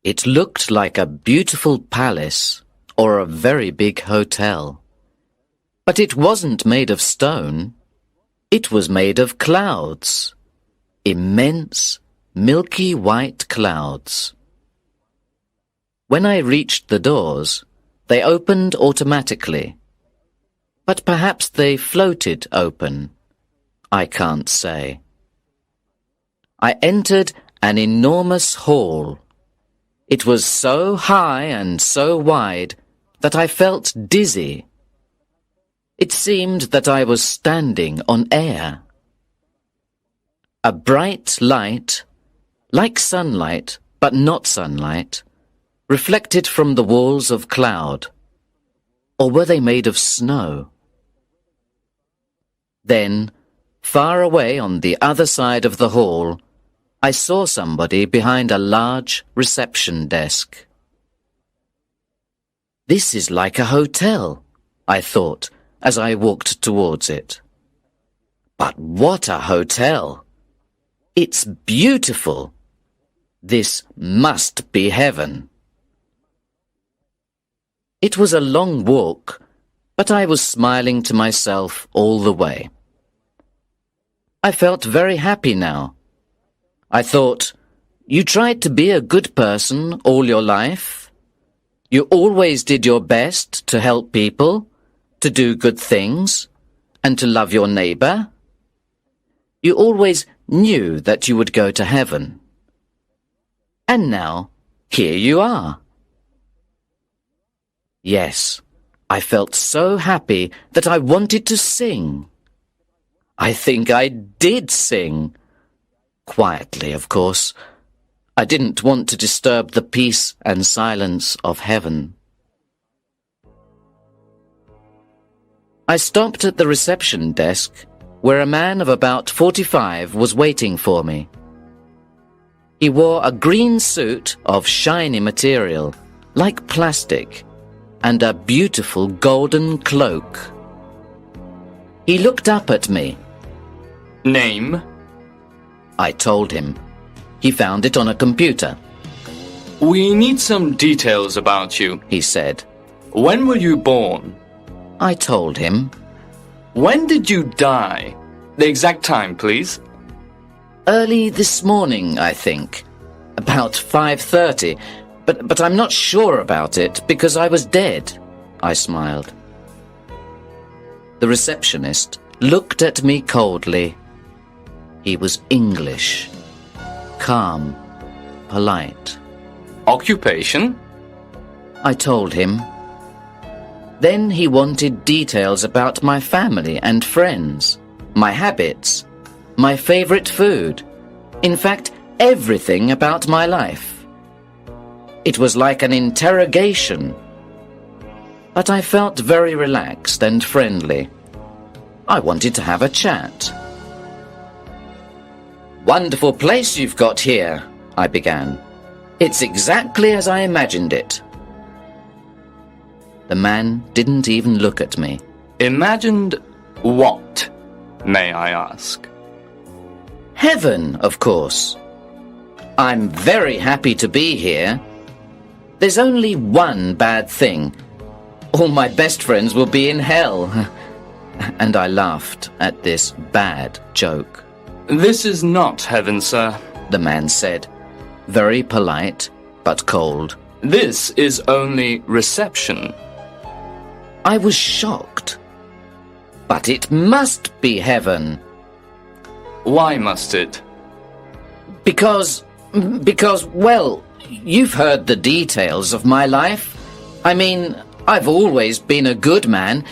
It looked like a beautiful palace or a very big hotel. But it wasn't made of stone. It was made of clouds. Immense, milky white clouds. When I reached the doors, they opened automatically. But perhaps they floated open. I can't say. I entered an enormous hall. It was so high and so wide that I felt dizzy. It seemed that I was standing on air. A bright light, like sunlight but not sunlight, reflected from the walls of cloud. Or were they made of snow? Then, far away on the other side of the hall, I saw somebody behind a large reception desk. This is like a hotel, I thought, as I walked towards it. But what a hotel! It's beautiful. This must be heaven. It was a long walk, but I was smiling to myself all the way. I felt very happy now. I thought, you tried to be a good person all your life. You always did your best to help people, to do good things, and to love your neighbor. You always knew that you would go to heaven. And now, here you are. Yes, I felt so happy that I wanted to sing. I think I did sing. Quietly, of course. I didn't want to disturb the peace and silence of heaven. I stopped at the reception desk, where a man of about 45 was waiting for me. He wore a green suit of shiny material, like plastic, and a beautiful golden cloak. He looked up at me. Name? I told him. He found it on a computer. We need some details about you, he said. When were you born? I told him. When did you die? The exact time, please. Early this morning, I think. About 5:30. But I'm not sure about it because I was dead, I smiled. The receptionist looked at me coldly. He was English. Calm, polite. Occupation? I told him. Then he wanted details about my family and friends, my habits, my favorite food. In fact, everything about my life. It was like an interrogation. But I felt very relaxed and friendly. I wanted to have a chat. Wonderful place you've got here, I began. It's exactly as I imagined it. The man didn't even look at me. Imagined what, may I ask? Heaven, of course. I'm very happy to be here. There's only one bad thing. All my best friends will be in hell. And I laughed at this bad joke. This is not heaven, sir, the man said, very polite but cold. This is only reception. I was shocked. But it must be heaven. Why must it? Because, well, you've heard the details of my life. I mean, I've always been a good man,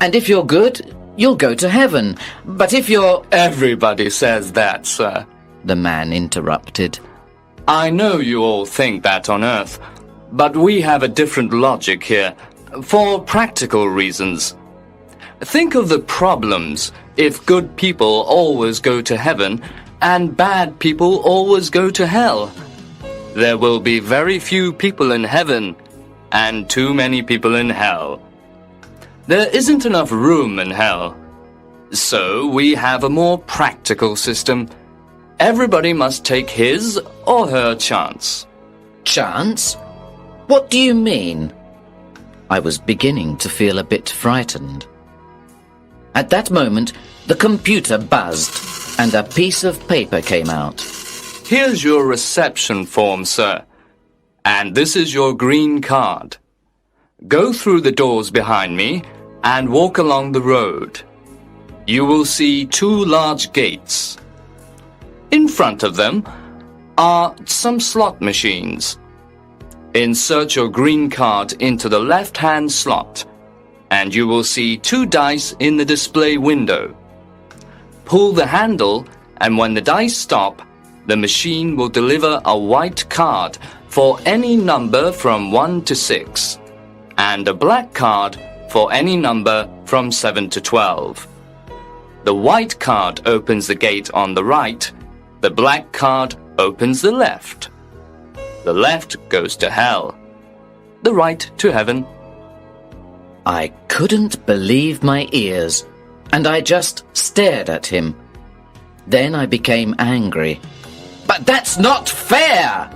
and if you're good, you'll go to heaven. But if you're... Everybody says that, sir, the man interrupted. I know you all think that on Earth, but we have a different logic here, for practical reasons. Think of the problems if good people always go to heaven and bad people always go to hell. There will be very few people in heaven and too many people in hell. There isn't enough room in hell. So we have a more practical system. Everybody must take his or her chance. chance? What do you mean? I was beginning to feel a bit frightened. At that moment, the computer buzzed and a piece of paper came out. Here's your reception form, sir. And this is your green card. Go through the doors behind me and walk along the road. You will see two large gates. In front of them are some slot machines. Insert your green card into the left-hand slot, and you will see two dice in the display window. Pull the handle, and when the dice stop, the machine will deliver a white card for any number from 1 to 6, and a black card for any number from 7 to 12. The white card opens the gate on the right, the black card opens the left. The left goes to hell, the right to heaven. I couldn't believe my ears, and I just stared at him. Then I became angry. "But that's not fair!"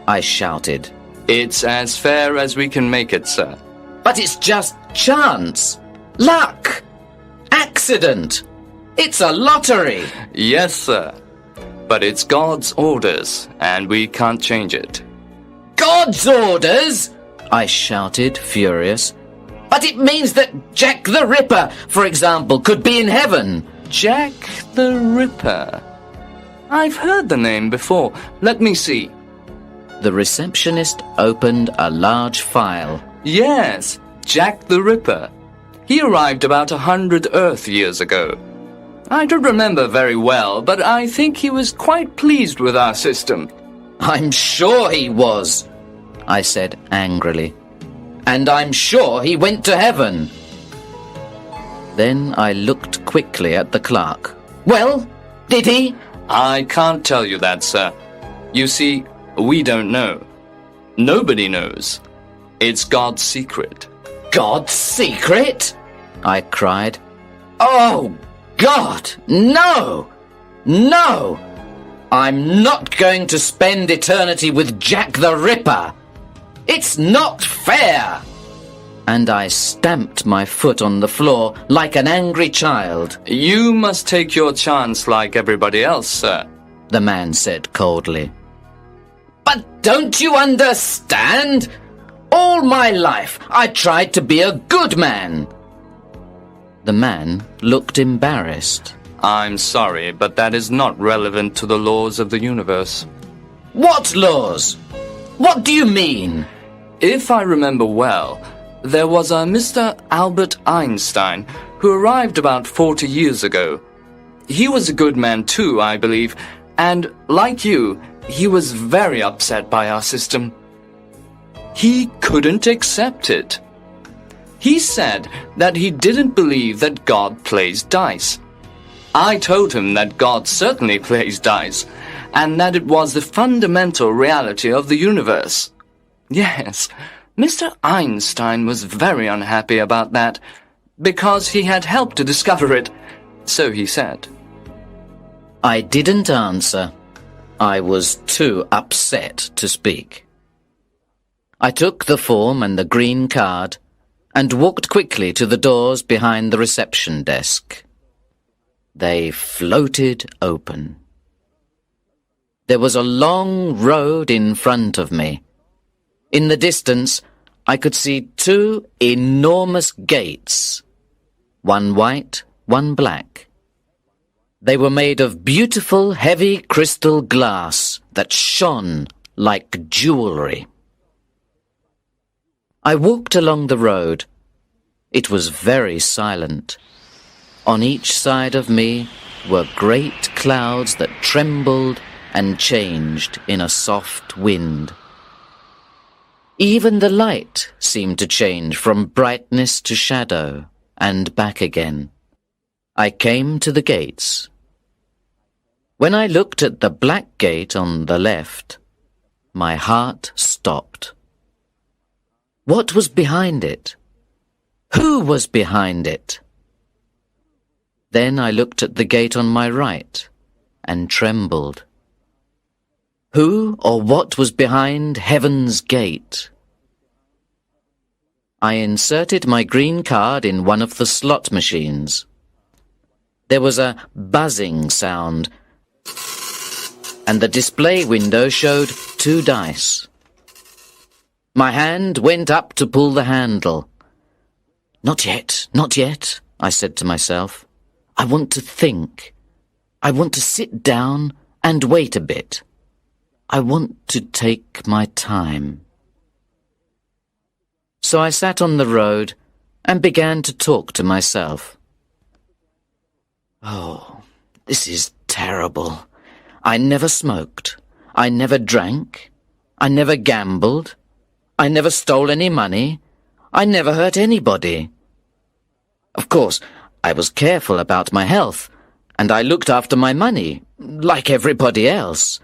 I shouted. It's as fair as we can make it, sir. "But it's just chance, luck, accident. It's a lottery." Yes, sir. But it's God's orders, and we can't change it. "God's orders!" I shouted, furious. "But it means that Jack the Ripper, for example, could be in heaven." Jack the Ripper. I've heard the name before. Let me see. The receptionist opened a large file. Yes, Jack the Ripper. He arrived about 100 Earth years ago. I don't remember very well, but I think he was quite pleased with our system. "I'm sure he was," I said angrily. "And I'm sure he went to heaven." Then I looked quickly at the clerk. "Well, did he?" I can't tell you that, sir. You see, we don't know. Nobody knows. It's God's secret. "God's secret?" I cried. "Oh, God, no! No! I'm not going to spend eternity with Jack the Ripper. It's not fair!" And I stamped my foot on the floor like an angry child. You must take your chance like everybody else, sir, the man said coldly. "But don't you understand? All my life I tried to be a good man." The man looked embarrassed. I'm sorry, but that is not relevant to the laws of the universe. "What laws? What do you mean?" If I remember well, there was a Mr. Albert Einstein who arrived about 40 years ago. He was a good man too, I believe, and like you, he was very upset by our system. He couldn't accept it. He said that he didn't believe that God plays dice. I told him that God certainly plays dice, and that it was the fundamental reality of the universe. Yes, Mr. Einstein was very unhappy about that, because he had helped to discover it, so he said. I didn't answer. I was too upset to speak. I took the form and the green card and walked quickly to the doors behind the reception desk. They floated open. There was a long road in front of me. In the distance, I could see two enormous gates, one white, one black. They were made of beautiful, heavy crystal glass that shone like jewelry. I walked along the road. It was very silent. On each side of me were great clouds that trembled and changed in a soft wind. Even the light seemed to change from brightness to shadow and back again. I came to the gates. When I looked at the black gate on the left, my heart stopped. What was behind it? Who was behind it? Then I looked at the gate on my right and trembled. Who or what was behind Heaven's Gate? I inserted my green card in one of the slot machines. There was a buzzing sound, and the display window showed 2 dice. My hand went up to pull the handle. Not yet, not yet, I said to myself. I want to think. I want to sit down and wait a bit. I want to take my time. So I sat on the road and began to talk to myself. Oh, this is terrible. I never smoked. I never drank. I never gambled. I never stole any money. I never hurt anybody. Of course, I was careful about my health, and I looked after my money, like everybody else.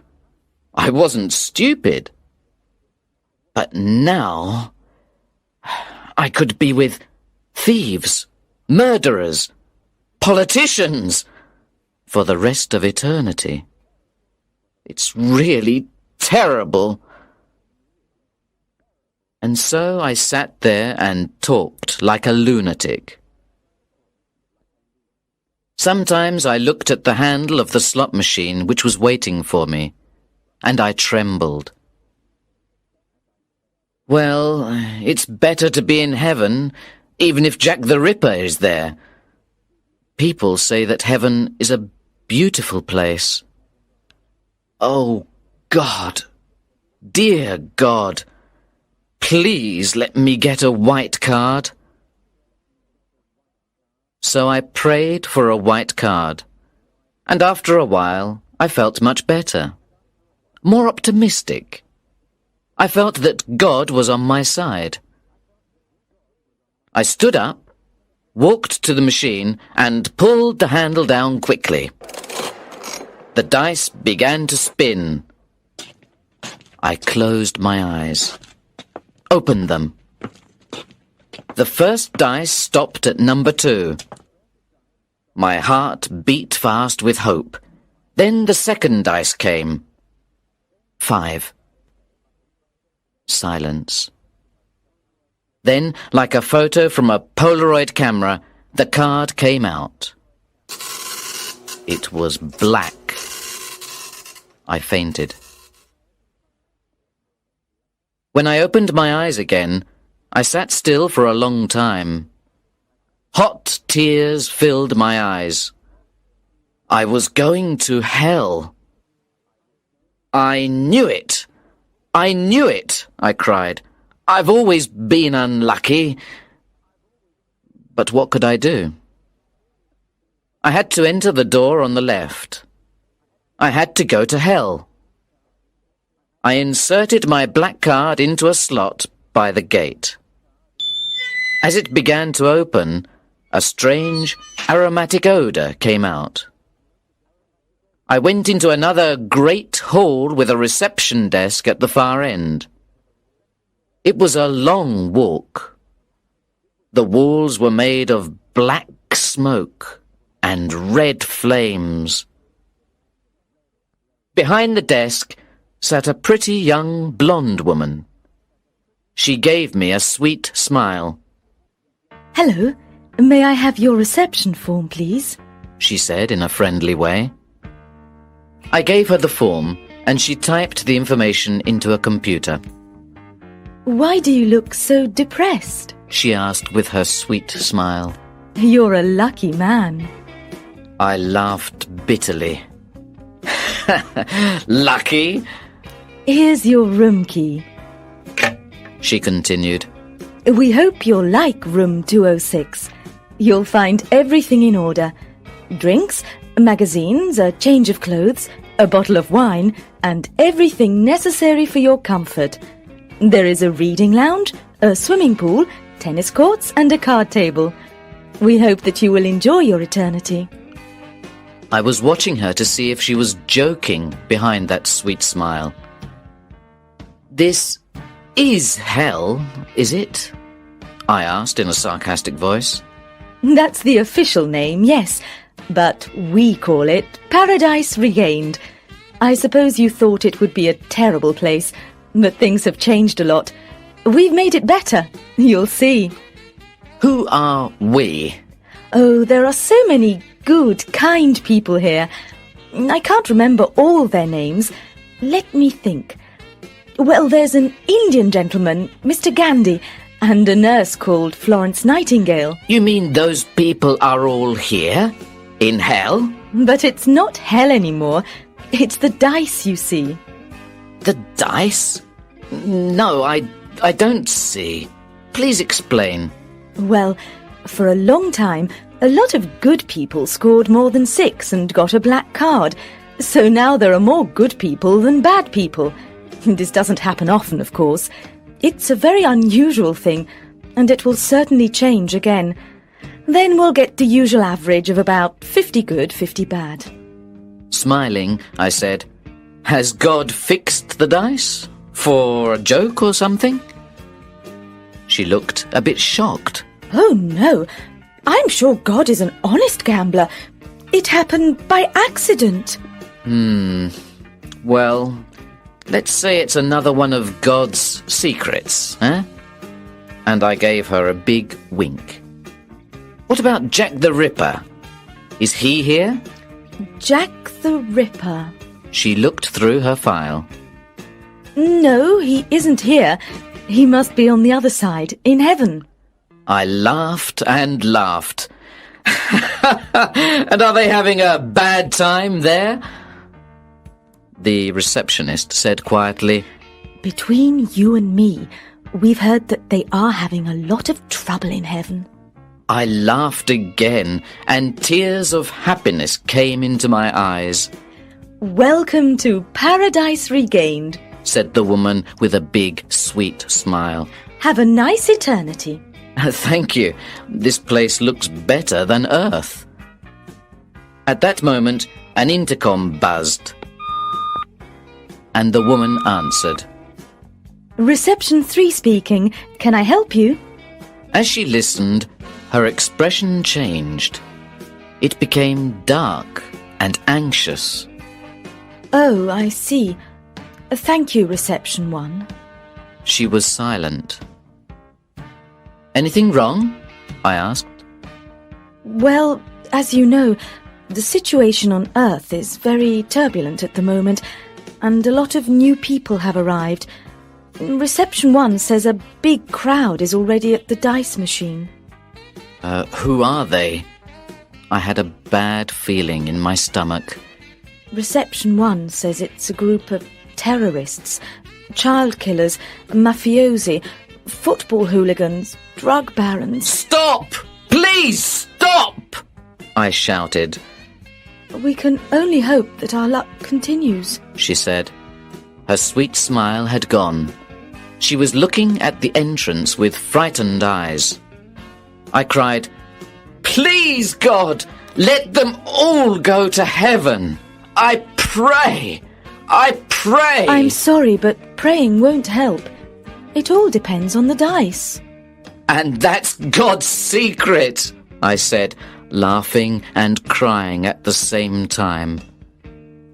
I wasn't stupid. But now I could be with thieves, murderers, politicians for the rest of eternity. It's really terrible. And so I sat there and talked like a lunatic. Sometimes I looked at the handle of the slot machine which was waiting for me, and I trembled. Well, it's better to be in heaven, even if Jack the Ripper is there. People say that heaven is a beautiful place. Oh, God, dear God, please let me get a white card. So I prayed for a white card, and after a while I felt much better, more optimistic. I felt that God was on my side. I stood up, walked to the machine, and pulled the handle down quickly. The dice began to spin. I closed my eyes, opened them. The first dice stopped at number 2. My heart beat fast with hope. Then the second dice came. 5. Silence. Then, like a photo from a Polaroid camera, the card came out. It was black. I fainted. When I opened my eyes again, I sat still for a long time. Hot tears filled my eyes. I was going to hell. I knew it. I knew it, I cried. I've always been unlucky. But what could I do? I had to enter the door on the left. I had to go to hell. I inserted my black card into a slot by the gate. As it began to open, a strange, aromatic odour came out. I went into another great hall with a reception desk at the far end. It was a long walk. The walls were made of black smoke and red flames. Behind the desk sat a pretty young blonde woman. She gave me a sweet smile. "Hello, may I have your reception form, please?" she said in a friendly way. I gave her the form, and she typed the information into a computer. "Why do you look so depressed?" she asked with her sweet smile. "You're a lucky man." I laughed bitterly. Lucky? "Here's your room key," she continued. "We hope you'll like room 206. You'll find everything in order. Drinks, magazines, a change of clothes, a bottle of wine, and everything necessary for your comfort. There is a reading lounge, a swimming pool, tennis courts, and a card table. We hope that you will enjoy your eternity." I was watching her to see if she was joking behind that sweet smile. "This is hell, is it?" I asked in a sarcastic voice. "That's the official name, yes, but we call it Paradise Regained. I suppose you thought it would be a terrible place, but things have changed a lot. We've made it better. You'll see. Who are we? Oh, there are so many good, kind people here. I can't remember all their names. Let me think. Well, there's an Indian gentleman, Mr. Gandhi, and a nurse called Florence Nightingale. You mean those people are all here? In hell? But it's not hell anymore. It's the dice, you see. The dice? No, I don't see. Please explain. Well, for a long time, a lot of good people scored more than 6 and got a black card. So now there are more good people than bad people. This doesn't happen often, of course. It's a very unusual thing, and it will certainly change again. Then we'll get the usual average of about 50 good, 50 bad. Smiling, I said, "Has God fixed the dice? For a joke or something?" She looked a bit shocked. Oh, no. I'm sure God is an honest gambler. It happened by accident. Well, let's say it's another one of God's secrets, eh? And I gave her a big wink. What about Jack the Ripper? Is he here? Jack the Ripper. She looked through her file. No, he isn't here. He must be on the other side, in heaven. I laughed and laughed. And are they having a bad time there? The receptionist said quietly, Between you and me, we've heard that they are having a lot of trouble in heaven. I laughed again, and tears of happiness came into my eyes. Welcome to Paradise Regained, said the woman with a big, sweet smile. Have a nice eternity. Thank you. This place looks better than Earth. At that moment, an intercom buzzed, and the woman answered. Reception 3 speaking. Can I help you? As she listened, her expression changed. It became dark and anxious. Oh, I see. Thank you, Reception 1. She was silent. Anything wrong? I asked. Well, as you know, the situation on Earth is very turbulent at the moment, and a lot of new people have arrived. Reception 1 says a big crowd is already at the dice machine. Who are they? I had a bad feeling in my stomach. Reception 1 says it's a group of terrorists, child killers, mafiosi, football hooligans, drug barons. Stop! Please stop! I shouted. We can only hope that our luck continues, she said. Her sweet smile had gone. She was looking at the entrance with frightened eyes. I cried, Please, God, let them all go to heaven. I pray! I pray! I'm sorry, but praying won't help. It all depends on the dice. And that's God's secret, I said, laughing and crying at the same time.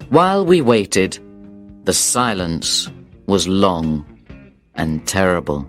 While we waited, the silence was long and terrible.